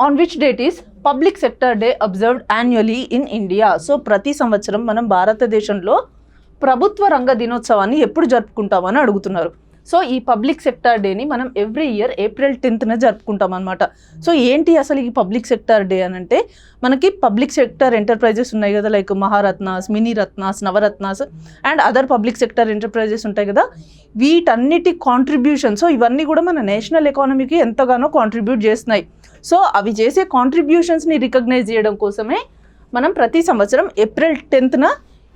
On which date is Public Sector Day observed annually in India? So ప్రతి సంవత్సరం మనం భారతదేశంలో ప్రభుత్వ రంగ దినోత్సవాన్ని ఎప్పుడు జరుపుకుంటామని అడుగుతున్నారు. సో ఈ పబ్లిక్ సెక్టార్ డేని మనం ఎవ్రీ ఇయర్ April 10th జరుపుకుంటాం అనమాట. సో ఏంటి అసలు ఈ పబ్లిక్ సెక్టార్ డే అని అంటే, మనకి పబ్లిక్ సెక్టార్ ఎంటర్ప్రైజెస్ ఉన్నాయి కదా, like Maharatnas, mini Ratnas, Navratnas and other public sector enterprises ఉంటాయి కదా, వీటన్నిటి కాంట్రిబ్యూషన్. సో ఇవన్నీ కూడా మన నేషనల్ ఎకానమీకి ఎంతగానో కాంట్రిబ్యూట్ చేస్తున్నాయి. సో అవి చేసే కాంట్రిబ్యూషన్స్ని రికగ్నైజ్ చేయడం కోసమే మనం ప్రతి సంవత్సరం April 10th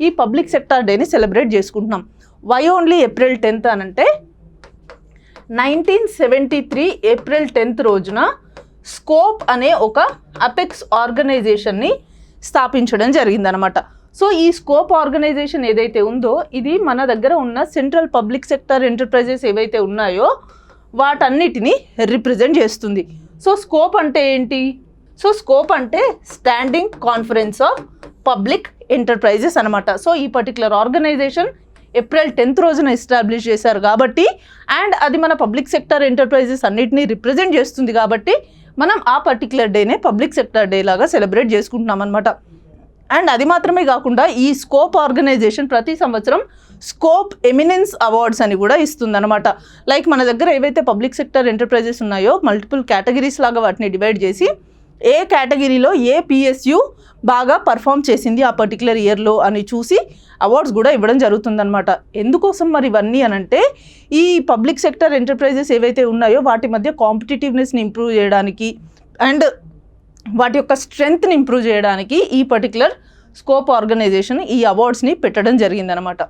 ఈ పబ్లిక్ సెక్టార్ డేని సెలబ్రేట్ చేసుకుంటున్నాం. వై ఓన్లీ April 10th అని అంటే, 1973 April 10th రోజున స్కోప్ అనే ఒక అపెక్స్ ఆర్గనైజేషన్ని స్థాపించడం జరిగిందనమాట. సో ఈ స్కోప్ ఆర్గనైజేషన్ ఏదైతే ఉందో, ఇది మన దగ్గర ఉన్న సెంట్రల్ పబ్లిక్ సెక్టర్ ఎంటర్ప్రైజెస్ ఏవైతే ఉన్నాయో వాటన్నిటిని రిప్రజెంట్ చేస్తుంది. సో స్కోప్ అంటే ఏంటి? సో స్కోప్ అంటే standing conference of public enterprises అనమాట. సో ఈ పర్టికులర్ ఆర్గనైజేషన్ April 10th రోజున ఎస్టాబ్లిష్ చేశారు కాబట్టి, అండ్ అది మన పబ్లిక్ సెక్టర్ ఎంటర్ప్రైజెస్ అన్నిటినీ రిప్రజెంట్ చేస్తుంది కాబట్టి మనం ఆ పర్టికులర్ డేనే పబ్లిక్ సెక్టర్ డే లాగా సెలబ్రేట్ చేసుకుంటున్నాం అనమాట. అండ్ అది మాత్రమే కాకుండా ఈ స్కోప్ ఆర్గనైజేషన్ ప్రతి సంవత్సరం స్కోప్ ఎమినెన్స్ అవార్డ్స్ అని కూడా ఇస్తుందన్నమాట. లైక్ మన దగ్గర ఏవైతే పబ్లిక్ సెక్టర్ ఎంటర్ప్రైజెస్ ఉన్నాయో మల్టిపుల్ కేటగిరీస్ లాగా వాటిని డివైడ్ చేసి, ఏ కేటగిరీలో ఏ పిఎస్యు బాగా పర్ఫామ్ చేసింది ఆ పర్టికులర్ ఇయర్లో అని చూసి అవార్డ్స్ కూడా ఇవ్వడం జరుగుతుందన్నమాట. ఎందుకోసం మరి ఇవన్నీ అనంటే, ఈ పబ్లిక్ సెక్టర్ ఎంటర్ప్రైజెస్ ఏవైతే ఉన్నాయో వాటి మధ్య కాంపిటేటివ్నెస్ని ఇంప్రూవ్ చేయడానికి అండ్ వాటి యొక్క స్ట్రెంగ్త్ని ఇంప్రూవ్ చేయడానికి ఈ పర్టికులర్ స్కోప్ ఆర్గనైజేషన్ ఈ అవార్డ్స్ని పెట్టడం జరిగిందనమాట.